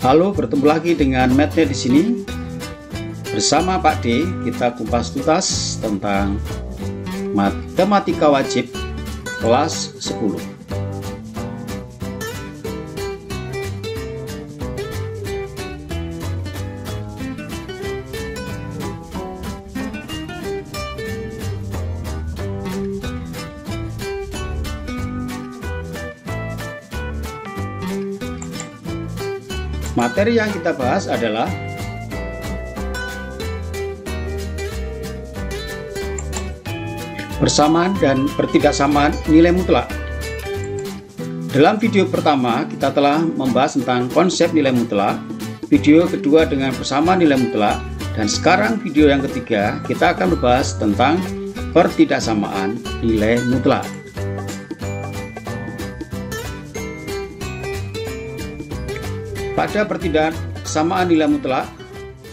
Halo, bertemu lagi dengan Matnet di sini. Bersama Pak D, kita kupas tuntas tentang matematika wajib kelas 10. Materi yang kita bahas adalah persamaan dan pertidaksamaan nilai mutlak. Dalam video pertama kita telah membahas tentang konsep nilai mutlak, video kedua dengan persamaan nilai mutlak, dan sekarang video yang ketiga kita akan membahas tentang pertidaksamaan nilai mutlak. Pada pertidaksamaan nilai mutlak,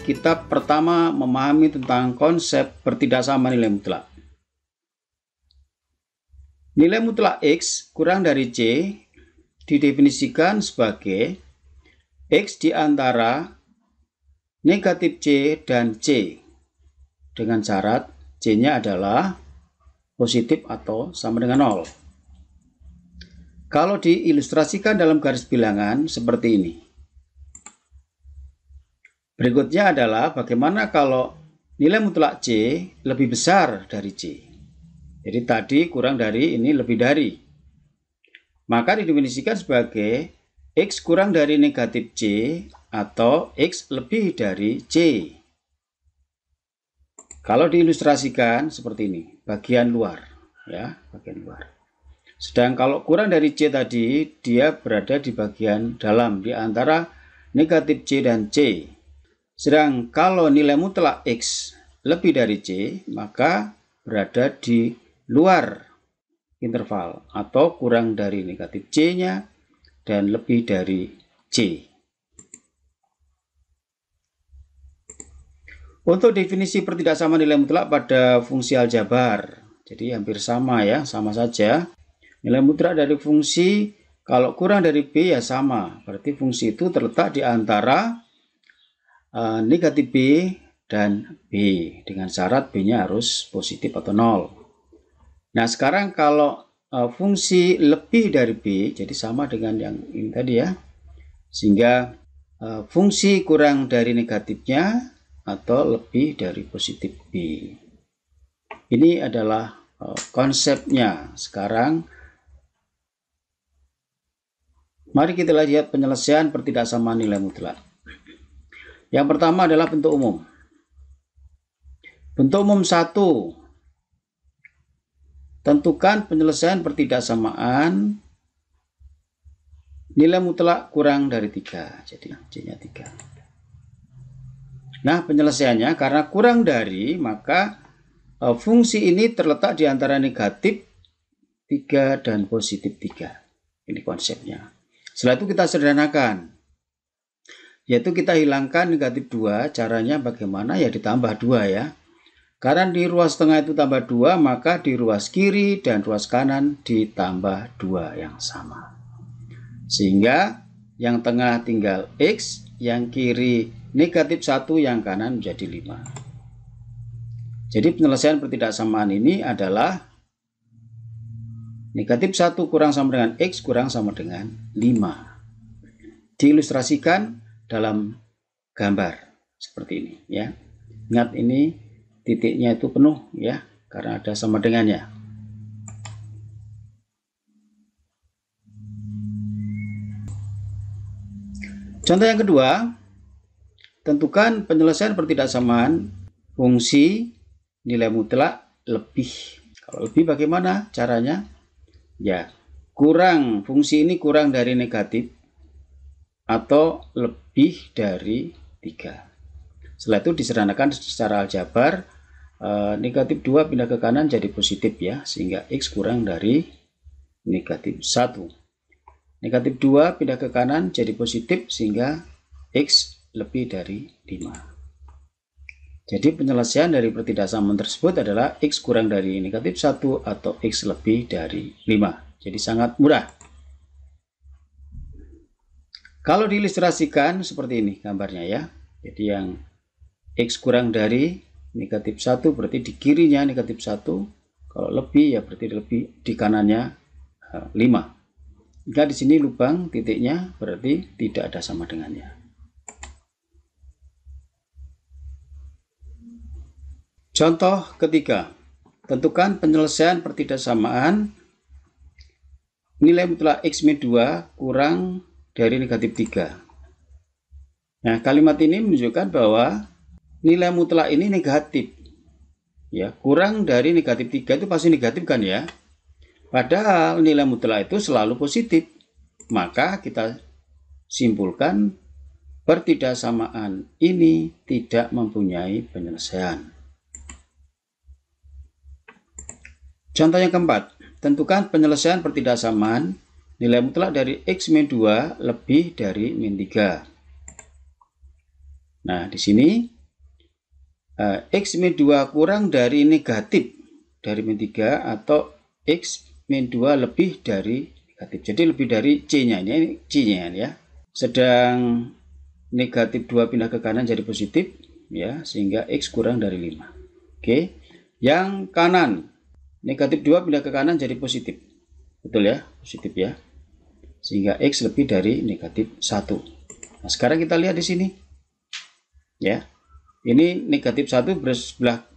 kita pertama memahami tentang konsep pertidaksamaan nilai mutlak. Nilai mutlak X kurang dari C didefinisikan sebagai X di antara negatif C dan C dengan syarat C-nya adalah positif atau sama dengan 0. Kalau diilustrasikan dalam garis bilangan seperti ini. Berikutnya adalah bagaimana kalau nilai mutlak C lebih besar dari C. Jadi tadi kurang dari, ini lebih dari. Maka didefinisikan sebagai X kurang dari negatif C atau X lebih dari C. Kalau diilustrasikan seperti ini, bagian luar, ya, bagian luar. Sedang kalau kurang dari C tadi, dia berada di bagian dalam, di antara negatif C dan C. Sedang kalau nilai mutlak X lebih dari C, maka berada di luar interval atau kurang dari negatif C-nya dan lebih dari C. Untuk definisi pertidaksamaan nilai mutlak pada fungsi aljabar, jadi hampir sama ya, sama saja. Nilai mutlak dari fungsi kalau kurang dari B ya sama, berarti fungsi itu terletak di antara negatif B dan B dengan syarat B-nya harus positif atau 0. Nah, sekarang kalau fungsi lebih dari B, jadi sama dengan yang ini tadi ya, sehingga fungsi kurang dari negatifnya atau lebih dari positif B. Ini adalah konsepnya. Sekarang mari kita lihat penyelesaian pertidaksamaan nilai mutlak. Yang pertama adalah bentuk umum. Bentuk umum 1. Tentukan penyelesaian pertidaksamaan nilai mutlak kurang dari 3. Jadi C-nya 3. Nah, penyelesaiannya karena kurang dari, maka fungsi ini terletak di antara negatif 3 dan positif 3. Ini konsepnya. Setelah itu kita sederhanakan. Yaitu kita hilangkan negatif 2, caranya bagaimana? Ya ditambah 2 ya. Karena di ruas tengah itu tambah 2, maka di ruas kiri dan ruas kanan ditambah 2 yang sama. Sehingga yang tengah tinggal X, yang kiri negatif 1, yang kanan menjadi 5. Jadi penyelesaian pertidaksamaan ini adalah negatif 1 kurang sama dengan X kurang sama dengan 5. Diilustrasikan dalam gambar seperti ini ya. Ingat ini titiknya itu penuh ya, karena ada sama dengannya. Contoh yang kedua, tentukan penyelesaian pertidaksamaan fungsi nilai mutlak lebih. Kalau lebih bagaimana caranya? Ya, kurang, fungsi ini kurang dari negatif atau lebih dari 3. Setelah itu disederhanakan secara aljabar, negatif 2 pindah ke kanan jadi positif ya, sehingga X kurang dari negatif 1. Negatif 2 pindah ke kanan jadi positif, sehingga X lebih dari 5. Jadi penyelesaian dari pertidaksamaan tersebut adalah X kurang dari negatif 1 atau X lebih dari 5. Jadi sangat mudah. Kalau diilustrasikan seperti ini gambarnya ya. Jadi yang X kurang dari negatif 1 berarti di kirinya negatif 1. Kalau lebih ya berarti lebih di kanannya 5. Jika di sini lubang titiknya berarti tidak ada sama dengannya. Contoh ketiga. Tentukan penyelesaian pertidaksamaan nilai mutlak X min 2 kurang dari negatif 3. Nah, kalimat ini menunjukkan bahwa nilai mutlak ini negatif. Ya, kurang dari negatif 3 itu pasti negatif kan ya? Padahal nilai mutlak itu selalu positif. Maka kita simpulkan pertidaksamaan ini tidak mempunyai penyelesaian. Contoh yang keempat, tentukan penyelesaian pertidaksamaan nilai mutlak dari X min 2 lebih dari min 3. Nah, di sini X min 2 kurang dari negatif dari min 3 atau X min 2 lebih dari negatif. Jadi lebih dari C-nya, ini C-nya ya. Sedang negatif 2 pindah ke kanan jadi positif ya, sehingga X kurang dari 5. Oke. Yang kanan negatif 2 pindah ke kanan jadi positif. Betul ya? Positif ya. Sehingga X lebih dari negatif 1. Nah, sekarang kita lihat di sini. Ya. Ini negatif 1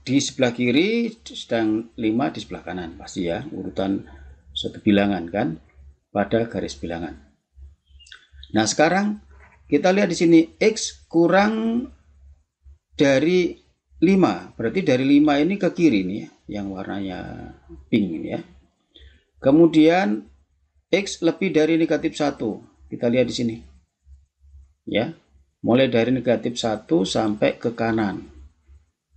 di sebelah kiri, sedang 5 di sebelah kanan. Pasti ya, urutan satu bilangan kan pada garis bilangan. Nah, sekarang kita lihat di sini X kurang dari 5. Berarti dari 5 ini ke kiri nih ya, yang warnanya pink ini ya. Kemudian X lebih dari negatif 1. Kita lihat di sini. Ya. Mulai dari negatif 1 sampai ke kanan.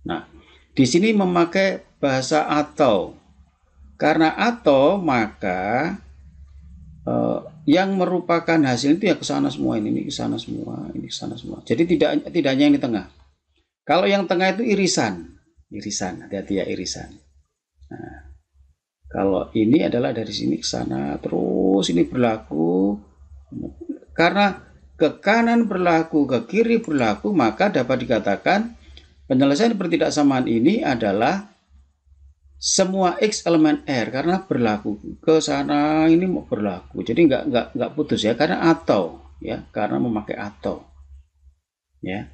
Nah, di sini memakai bahasa atau. Karena atau, maka yang merupakan hasil itu ya ke sana semua, ini ke sana semua, ini ke sana semua. Jadi tidak hanya yang di tengah. Kalau yang tengah itu irisan, hati-hati ya, irisan. Nah, kalau ini adalah dari sini ke sana, terus ini berlaku. Karena ke kanan berlaku, ke kiri berlaku, maka dapat dikatakan penyelesaian pertidaksamaan ini adalah semua X elemen R, karena berlaku ke sana ini mau berlaku. Jadi nggak putus ya, karena atau ya, karena memakai atau. Ya.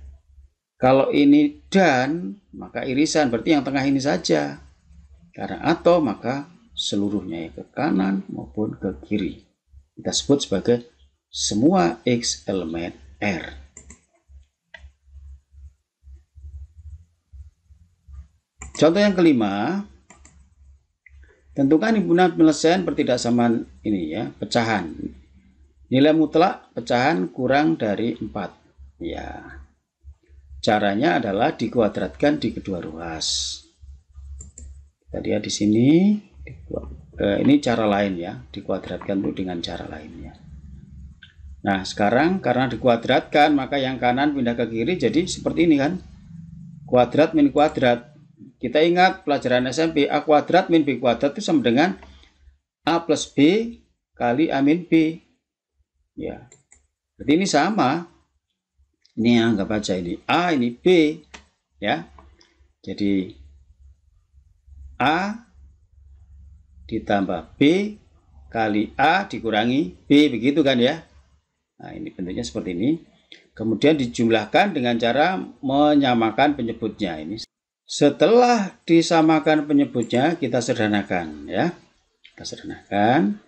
Kalau ini dan, maka irisan berarti yang tengah ini saja. Karena atau, maka seluruhnya ya, ke kanan maupun ke kiri. Kita sebut sebagai semua X elemen R. Contoh yang kelima, tentukan himpunan penyelesaian pertidaksamaan ini ya, pecahan. Nilai mutlak pecahan kurang dari 4. Ya. Caranya adalah dikuadratkan di kedua ruas. Kita lihat di sini, ini cara lain ya, dikuadratkan itu dengan cara lainnya. Nah, sekarang karena dikuadratkan, maka yang kanan pindah ke kiri jadi seperti ini kan. Kuadrat min kuadrat. Kita ingat pelajaran SMP, A kuadrat min B kuadrat itu sama dengan A plus B kali A min B. Ya. Berarti ini sama. Ini anggap aja ini A, ini B. Ya. Jadi A ditambah B kali A dikurangi B, begitu kan ya. Nah, ini bentuknya seperti ini. Kemudian dijumlahkan dengan cara menyamakan penyebutnya ini. Setelah disamakan penyebutnya, kita sederhanakan ya. Kita sederhanakan.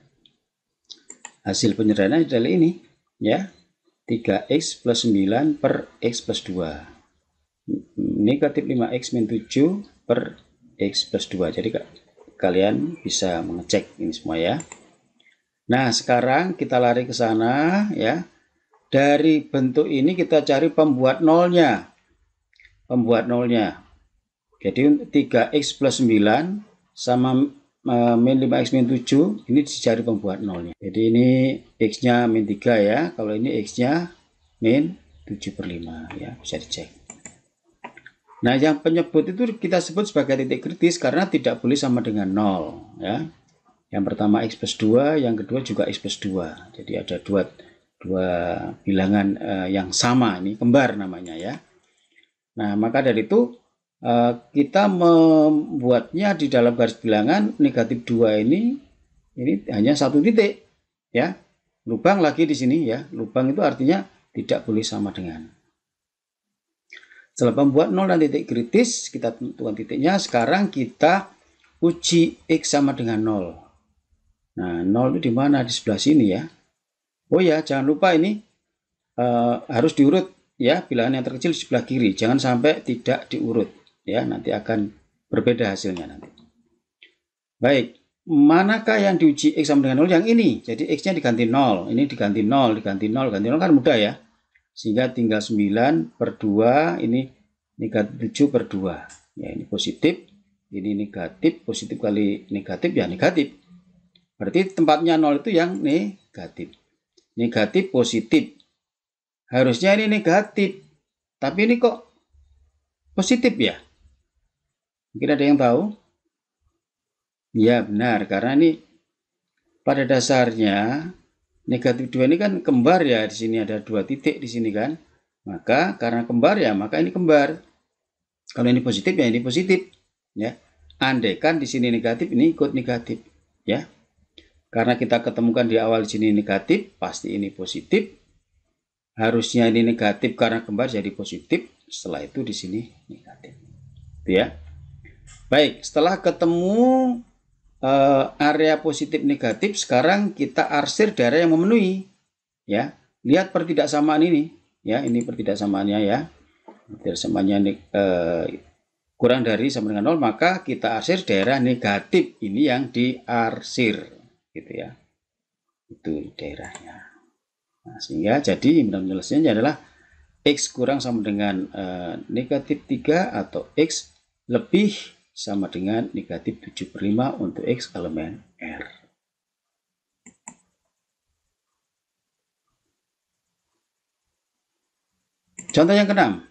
Hasil penyederhanaan adalah ini ya. 3x plus 9 per x plus 2. Negatif 5x min 7 per x plus 2. Jadi kalian bisa mengecek ini semua ya. Nah, sekarang kita lari ke sana ya. Dari bentuk ini kita cari pembuat nolnya. Pembuat nolnya. Jadi 3x plus 9 sama min 5x min 7, ini dicari pembuat nolnya. Jadi ini x-nya min 3 ya. Kalau ini x-nya min 7 per 5 ya. Bisa dicek. Nah, yang penyebut itu kita sebut sebagai titik kritis karena tidak boleh sama dengan 0 ya. Yang pertama x plus 2, yang kedua juga x plus 2. Jadi ada dua bilangan yang sama, ini kembar namanya ya. Nah, maka dari itu kita membuatnya di dalam garis bilangan negatif 2 ini hanya satu titik ya. Lubang lagi di sini ya. Lubang itu artinya tidak boleh sama dengan. Setelah membuat 0 dan titik kritis, kita tentukan titiknya. Sekarang kita uji X sama dengan 0. Nah, 0 itu di mana? Di sebelah sini ya. Oh ya, jangan lupa ini harus diurut ya, bilangan yang terkecil di sebelah kiri. Jangan sampai tidak diurut ya, nanti akan berbeda hasilnya nanti. Baik, manakah yang diuji X sama dengan 0? Yang ini. Jadi X-nya diganti 0. Ini diganti 0, diganti 0, diganti 0 kan mudah ya. Sehingga tinggal 9 per 2, ini negatif 7 per 2. Ya, ini positif, ini negatif, positif kali negatif ya negatif. Berarti tempatnya 0 itu yang negatif. Negatif, positif. Harusnya ini negatif. Tapi ini kok positif ya? Mungkin ada yang tahu? Ya benar, karena ini pada dasarnya negatif 2 ini kan kembar ya. Di sini ada 2 titik di sini kan. Maka karena kembar ya, maka ini kembar. Kalau ini positif ya ini positif. Ya. Andaikan di sini negatif, ini ikut negatif. Ya. Karena kita ketemukan di awal di sini negatif, pasti ini positif. Harusnya ini negatif karena kembar jadi positif. Setelah itu di sini negatif. Itu ya. Baik, setelah ketemu area positif negatif, sekarang kita arsir daerah yang memenuhi. Ya, lihat pertidaksamaan ini. Ya, ini pertidaksamaannya ya. Pertidaksamaannya kurang dari sama dengan 0, maka kita arsir daerah negatif. Ini yang diarsir. Gitu ya, itu daerahnya. Nah, sehingga jadi penyelesaiannya adalah X kurang sama dengan negatif 3 atau X lebih sama dengan negatif 7/5 untuk X elemen R. Contoh yang keenam.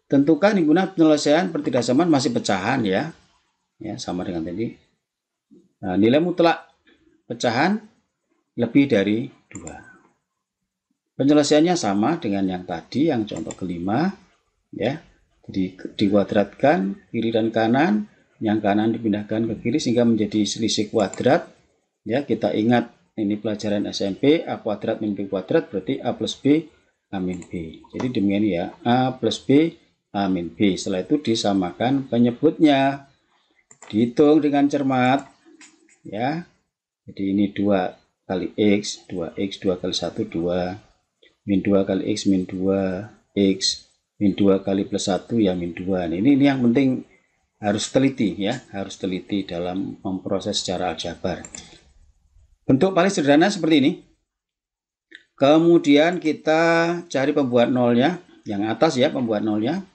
Tentukan himpunan penyelesaian pertidaksamaan masih pecahan ya. Ya, sama dengan tadi. Nah, nilai mutlak pecahan lebih dari 2. Penyelesaiannya sama dengan yang tadi, yang contoh kelima. Ya, jadi dikuadratkan kiri dan kanan, yang kanan dipindahkan ke kiri sehingga menjadi selisih kuadrat. Ya, kita ingat ini pelajaran SMP, A kuadrat min B kuadrat berarti A plus B A min B. Jadi demikian ya, A plus B A min B. Setelah itu disamakan penyebutnya. Dihitung dengan cermat. Ya, jadi ini 2 kali X, 2X, 2 kali 1, 2, min 2 kali X, min 2, X, min 2 kali plus 1, ya min 2. Nah, ini yang penting harus teliti ya, harus teliti dalam memproses secara aljabar. Bentuk paling sederhana seperti ini. Kemudian kita cari pembuat nolnya, yang atas ya pembuat nolnya.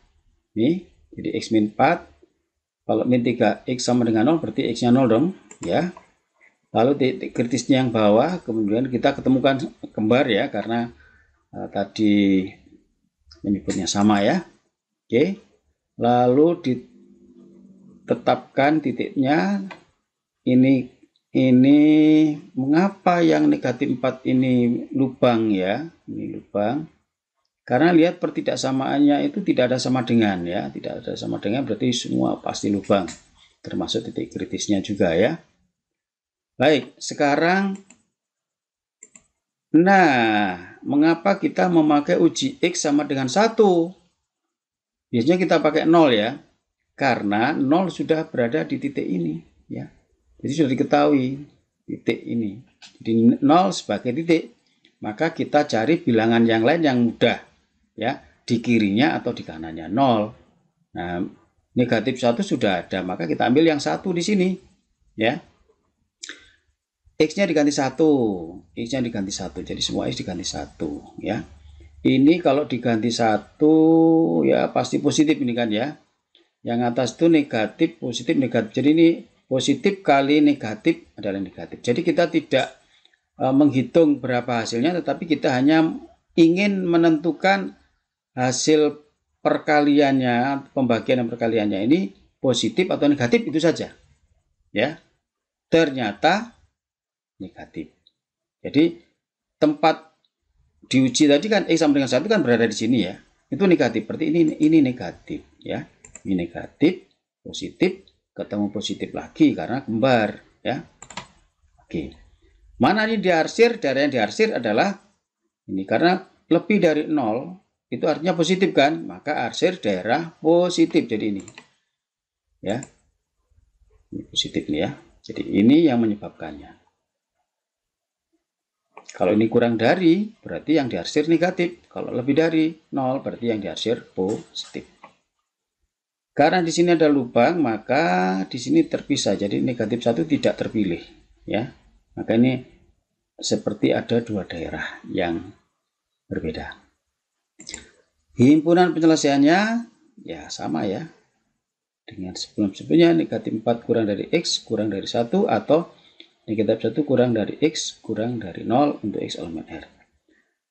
Nih, jadi X min 4, kalau min 3X sama dengan 0 berarti X-nya 0 dong. Ya, lalu titik kritisnya yang bawah, kemudian kita ketemukan kembar ya, karena tadi menyebutnya sama ya. Oke, lalu ditetapkan titiknya. Ini mengapa yang negatif 4 ini lubang ya, ini lubang, karena lihat pertidaksamaannya itu tidak ada sama dengan ya, tidak ada sama dengan berarti semua pasti lubang, termasuk titik kritisnya juga ya. Baik, sekarang, nah, mengapa kita memakai uji X sama dengan 1? Biasanya kita pakai 0 ya, karena 0 sudah berada di titik ini. Ya. Jadi sudah diketahui titik ini. Jadi 0 sebagai titik, maka kita cari bilangan yang lain yang mudah. Ya, di kirinya atau di kanannya 0. Nah, negatif 1 sudah ada, maka kita ambil yang 1 di sini. Ya. X-nya diganti 1, X-nya diganti 1, jadi semua X diganti 1 ya. Ini kalau diganti 1 ya pasti positif ini kan ya. Yang atas itu negatif, positif, negatif. Jadi ini positif kali negatif adalah negatif. Jadi kita tidak menghitung berapa hasilnya, tetapi kita hanya ingin menentukan hasil perkaliannya, pembagian dan perkaliannya ini positif atau negatif, itu saja. Ya. Ternyata negatif. Jadi tempat diuji tadi kan X sama dengan 1 kan berada di sini ya. Itu negatif, berarti ini negatif ya. Ini negatif, positif, ketemu positif lagi karena kembar ya. Oke. Mana ini diarsir? Daerah yang diarsir adalah ini, karena lebih dari 0 itu artinya positif kan, maka arsir daerah positif. Jadi ini ya, ini positif nih ya. Jadi ini yang menyebabkannya. Kalau ini kurang dari, berarti yang diarsir negatif. Kalau lebih dari 0, berarti yang diarsir positif. Karena di sini ada lubang, maka di sini terpisah. Jadi negatif 1 tidak terpilih ya. Maka ini seperti ada dua daerah yang berbeda. Himpunan penyelesaiannya ya sama ya. Dengan sebelum-sebelumnya, negatif 4 kurang dari X kurang dari 1, atau negatif 1 kurang dari X kurang dari 0 untuk X elemen R.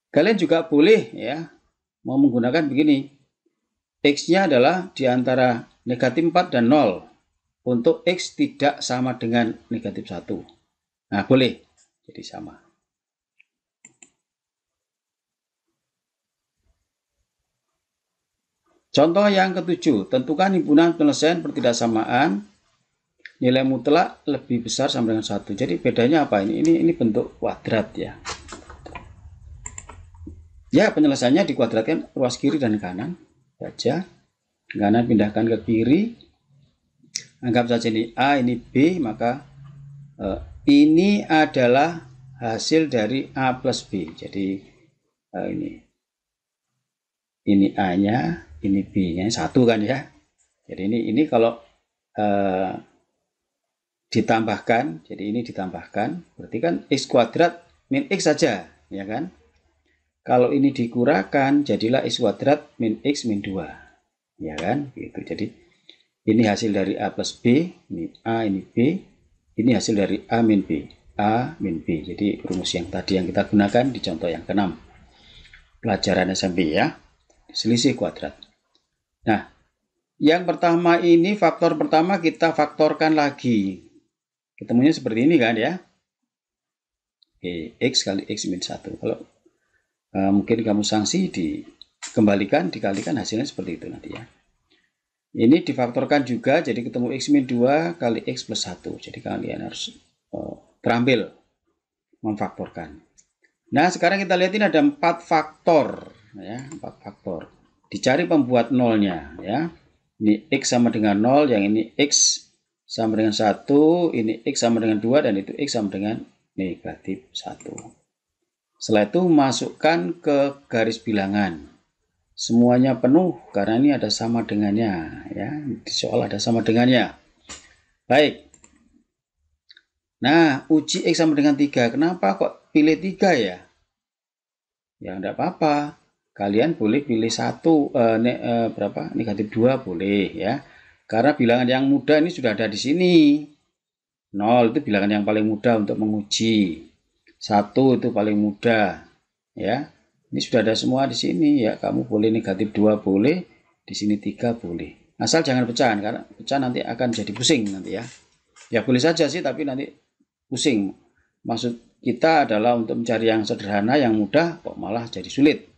Kalian juga boleh ya mau menggunakan begini. X-nya adalah di antara negatif 4 dan 0 untuk X tidak sama dengan negatif 1. Nah, boleh. Jadi sama. Contoh yang ketujuh, tentukan himpunan penyelesaian pertidaksamaan nilai mutlak lebih besar sama dengan 1. Jadi bedanya apa? Ini bentuk kuadrat ya. Ya, penyelesaiannya dikuadratkan ruas kiri dan kanan saja. Kanan pindahkan ke kiri. Anggap saja ini A, ini B, maka ini adalah hasil dari A plus B. Jadi ini A-nya, ini B-nya 1 kan ya. Jadi ini kalau ditambahkan, jadi ini ditambahkan, berarti kan X kuadrat min X saja, ya kan? Kalau ini dikurangkan, jadilah X kuadrat min X min 2, ya kan? Gitu. Jadi ini hasil dari A plus B, ini A, ini B, ini hasil dari A min B, A min B. Jadi rumus yang tadi yang kita gunakan di contoh yang ke-6 pelajaran SMP ya, selisih kuadrat. Nah, yang pertama ini, faktor pertama kita faktorkan lagi. Ketemunya seperti ini kan ya. Oke, X kali X min 1. Kalau mungkin kamu sanksi, dikembalikan, dikalikan, hasilnya seperti itu nanti ya. Ini difaktorkan juga, jadi ketemu X min 2 kali X plus 1. Jadi kalian harus terambil memfaktorkan. Nah, sekarang kita lihat ini ada 4 faktor. Ya, 4 faktor. Dicari pembuat nolnya. Ya. Ini X sama dengan 0, yang ini X sama dengan 1, ini X sama dengan 2, dan itu X sama dengan negatif 1. Setelah itu masukkan ke garis bilangan. Semuanya penuh karena ini ada sama dengannya ya. Di soal ada sama dengannya. Baik. Nah, uji X sama dengan 3. Kenapa kok pilih 3 ya? Ya enggak apa-apa. Kalian boleh pilih 1 negatif 2 boleh ya. Karena bilangan yang mudah ini sudah ada di sini. 0 itu bilangan yang paling mudah untuk menguji. 1 itu paling mudah ya. Ini sudah ada semua di sini ya. Kamu boleh negatif 2 boleh, di sini 3 boleh. Asal jangan pecahan, karena pecah nanti akan jadi pusing nanti ya. Ya boleh saja sih, tapi nanti pusing. Maksud kita adalah untuk mencari yang sederhana, yang mudah, kok malah jadi sulit.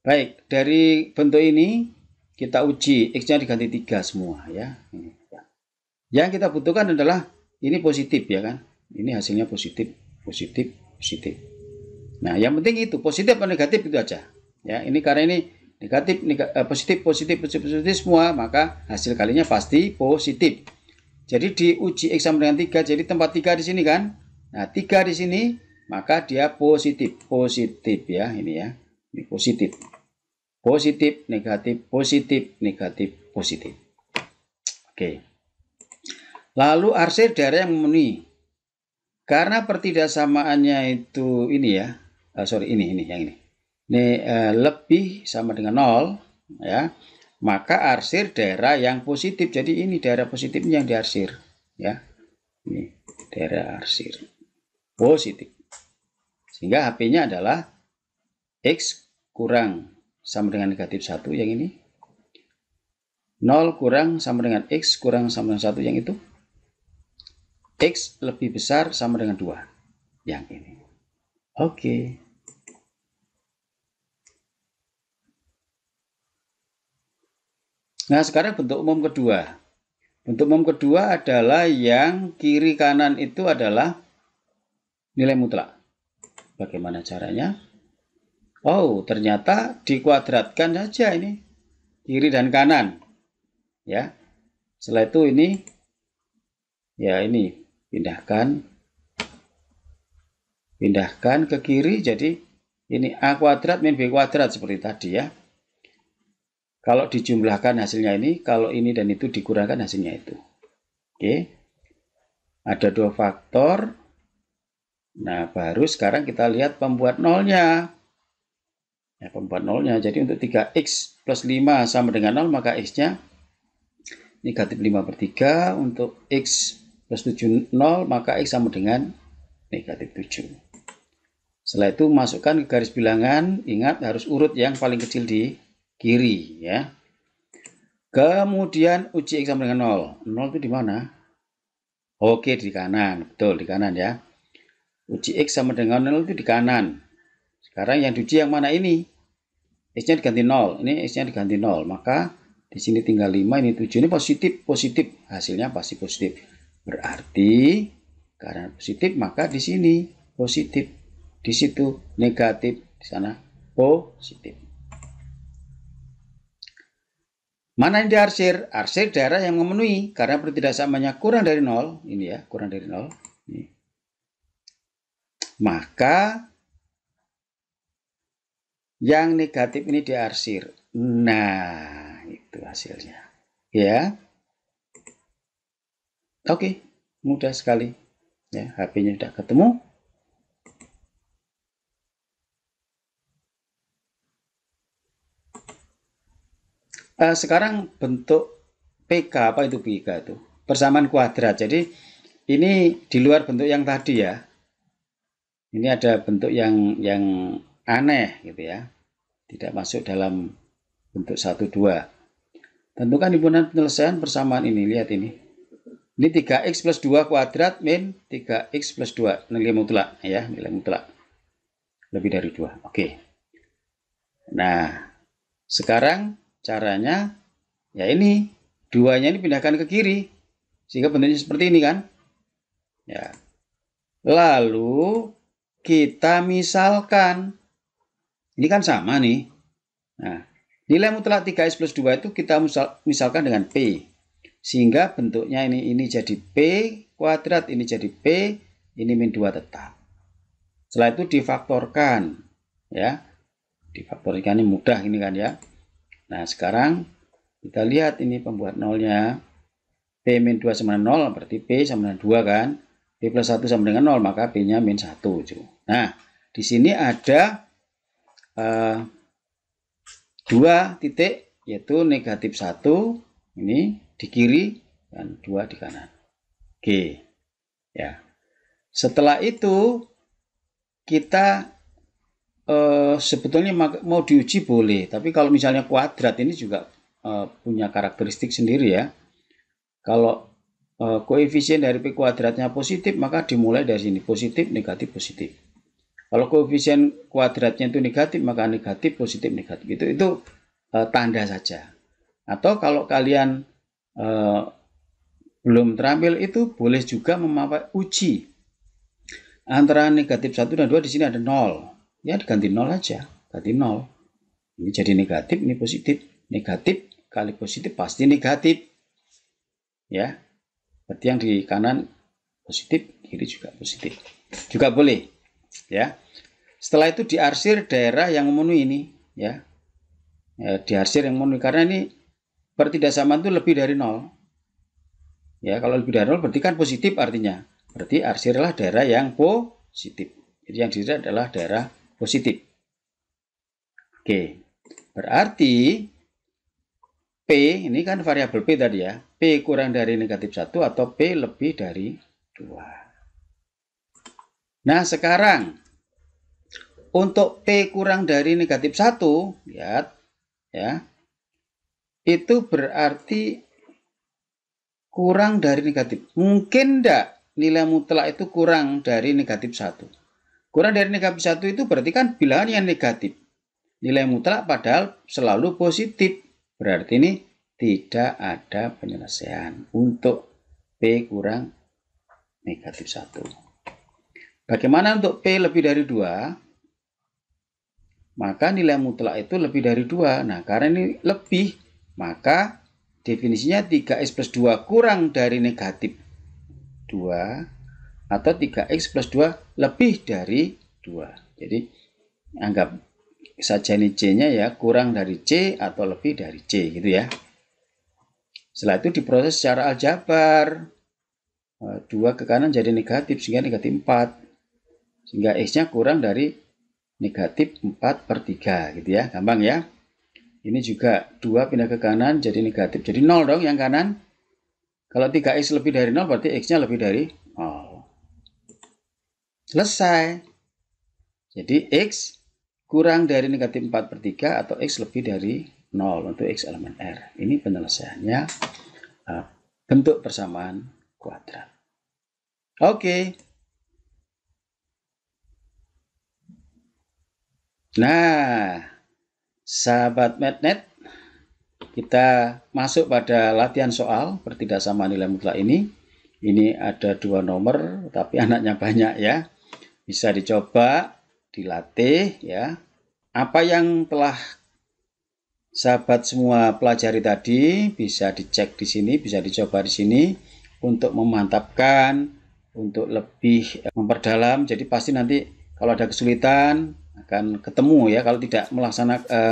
Baik, dari bentuk ini kita uji, X-nya diganti 3 semua ya. Yang kita butuhkan adalah ini positif ya kan. Ini hasilnya positif, positif, positif. Nah, yang penting itu positif atau negatif itu aja. Ya, ini karena ini negatif, positif, positif, positif, positif semua, maka hasil kalinya pasti positif. Jadi diuji X sama dengan 3, jadi tempat 3 di sini kan. Nah, 3 di sini, maka dia positif, positif ya, ini ya. Ini positif. Positif, negatif, positif, negatif, positif. Oke. Lalu arsir daerah yang memenuhi. Karena pertidaksamaannya itu ini ya. Ini yang ini. Ini lebih sama dengan 0 ya. Maka arsir daerah yang positif. Jadi ini daerah positifnya yang diarsir ya. Ini daerah arsir positif. Sehingga HP-nya adalah X kurang sama dengan negatif 1 yang ini. 0 kurang sama dengan X kurang sama dengan 1 yang itu. X lebih besar sama dengan 2 yang ini. Oke. Nah, sekarang bentuk umum kedua. Bentuk umum kedua adalah yang kiri kanan itu adalah nilai mutlak. Bagaimana caranya? Oh, ternyata dikuadratkan saja ini. Kiri dan kanan. Ya. Setelah itu ini, ya ini, pindahkan ke kiri, jadi ini A kuadrat min B kuadrat seperti tadi ya. Kalau dijumlahkan hasilnya ini, kalau ini dan itu dikurangkan hasilnya itu. Oke. Ada dua faktor. Nah, baru sekarang kita lihat pembuat nolnya. Ya, pembuat nolnya. Jadi untuk 3x plus 5 sama dengan 0, maka x-nya negatif 5/3. Untuk x plus 7, 0, maka x sama dengan negatif 7. Setelah itu masukkan ke garis bilangan. Ingat harus urut yang paling kecil di kiri ya. Kemudian uji x sama dengan 0. 0 itu di mana? Oke, di kanan. Betul, di kanan ya. Uji x sama dengan 0 itu di kanan. Sekarang yang diuji yang mana ini? X-nya diganti 0. Ini X-nya diganti 0. Maka di sini tinggal 5, ini 7. Ini positif, positif. Hasilnya pasti positif. Berarti karena positif maka di sini positif. Di situ negatif, di sana positif. Mana yang diarsir? Arsir daerah yang memenuhi karena pertidaksamanya kurang dari 0. Ini ya, kurang dari 0. Ini. Maka yang negatif ini diarsir. Nah, itu hasilnya. Ya. Oke, mudah sekali. Ya, HP-nya sudah ketemu. Sekarang bentuk PK, apa itu PK itu? Persamaan kuadrat. Jadi ini di luar bentuk yang tadi ya. Ini ada bentuk yang aneh gitu ya. Tidak masuk dalam bentuk 1, 2. Tentukan himpunan penyelesaian persamaan ini. Lihat ini. Ini 3x plus 2 kuadrat min 3x plus 2. Nilai mutlak ya, nilai mutlak. Lebih dari 2. Oke. Nah, sekarang caranya ya ini. 2-nya ini pindahkan ke kiri. Sehingga bentuknya seperti ini kan. Ya. Lalu kita misalkan. Ini kan sama nih. Nah, nilai mutlak 3x plus 2 itu kita misalkan dengan P. Sehingga bentuknya ini jadi P kuadrat, ini jadi P, ini min 2 tetap. Setelah itu difaktorkan. Ya. Difaktorkan ini mudah ini kan ya. Nah, sekarang kita lihat ini pembuat nolnya. P min 2 sama dengan 0, berarti P sama dengan 2 kan. P plus 1 sama dengan 0, maka P-nya min 1. Nah, di sini ada 2 titik, yaitu negatif 1, ini di kiri, dan 2 di kanan. Oke. Ya. Setelah itu, kita sebetulnya mau diuji boleh, tapi kalau misalnya kuadrat ini juga punya karakteristik sendiri ya. Kalau koefisien dari P kuadratnya positif, maka dimulai dari sini, positif, negatif, positif. Kalau koefisien kuadratnya itu negatif, maka negatif, positif, negatif. Itu tanda saja. Atau kalau kalian belum terampil itu, boleh juga memakai uji. Antara negatif 1 dan 2 di sini ada 0. Ya diganti 0 aja, ganti 0. Ini jadi negatif, ini positif. Negatif kali positif pasti negatif. Ya, berarti yang di kanan positif, kiri juga positif. Juga boleh. Ya, setelah itu diarsir daerah yang memenuhi ini. Ya, diarsir yang memenuhi karena ini pertidaksamaan itu lebih dari 0. Ya, kalau lebih dari 0 berarti kan positif artinya. Berarti arsirlah daerah yang positif. Jadi yang dilihat adalah daerah positif. Oke, berarti P, ini kan variabel P tadi ya. P kurang dari negatif 1 atau P lebih dari 2. Nah, sekarang untuk P kurang dari negatif 1, lihat ya. Itu berarti kurang dari negatif. Mungkin enggak nilai mutlak itu kurang dari negatif 1? Kurang dari negatif 1 itu berarti kan bilangan yang negatif. Nilai mutlak padahal selalu positif. Berarti ini tidak ada penyelesaian untuk P kurang negatif 1. Bagaimana untuk P lebih dari 2? Maka nilai mutlak itu lebih dari 2. Nah, karena ini lebih, maka definisinya 3x plus 2 kurang dari negatif 2 atau 3x plus 2 lebih dari 2. Jadi anggap saja ini C-nya ya, kurang dari C atau lebih dari C gitu ya. Setelah itu diproses secara aljabar. 2 ke kanan jadi negatif sehingga negatif 4. Sehingga X-nya kurang dari negatif 4/3 gitu ya. Gampang ya. Ini juga 2 pindah ke kanan jadi negatif. Jadi 0 dong yang kanan. Kalau 3X lebih dari 0 berarti X-nya lebih dari 0. Selesai. Jadi X kurang dari negatif 4/3 atau X lebih dari 0 untuk X elemen R. Ini penyelesaiannya bentuk persamaan kuadrat. Oke. Nah, sahabat MathNet, kita masuk pada latihan soal pertidaksamaan nilai mutlak ini. Ini ada 2 nomor, tapi anaknya banyak ya. Bisa dicoba, dilatih ya. Apa yang telah sahabat semua pelajari tadi bisa dicek di sini, bisa dicoba di sini untuk memantapkan, untuk lebih memperdalam. Jadi pasti nanti kalau ada kesulitan akan ketemu ya. Kalau tidak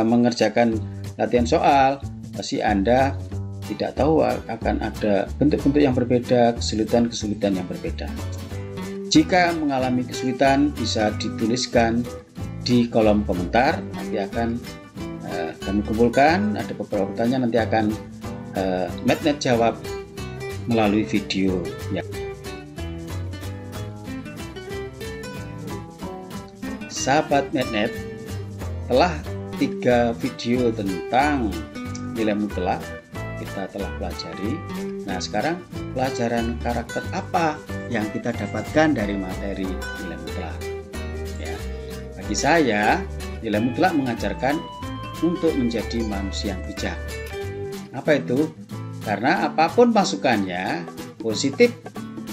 mengerjakan latihan soal, pasti Anda tidak tahu akan ada bentuk-bentuk yang berbeda, kesulitan-kesulitan yang berbeda. Jika mengalami kesulitan bisa dituliskan di kolom komentar, nanti akan kami kumpulkan. Ada beberapa pertanyaan nanti akan MathNet jawab melalui video ya. Sahabat MathNet, telah 3 video tentang nilai mutlak kita telah pelajari. Nah, sekarang pelajaran karakter apa yang kita dapatkan dari materi nilai mutlak? Ya, bagi saya, nilai mutlak mengajarkan untuk menjadi manusia yang bijak. Apa itu? Karena apapun masukannya, positif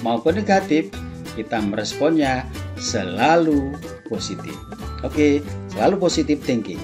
maupun negatif, kita meresponnya selalu positif. Oke, selalu positif thinking.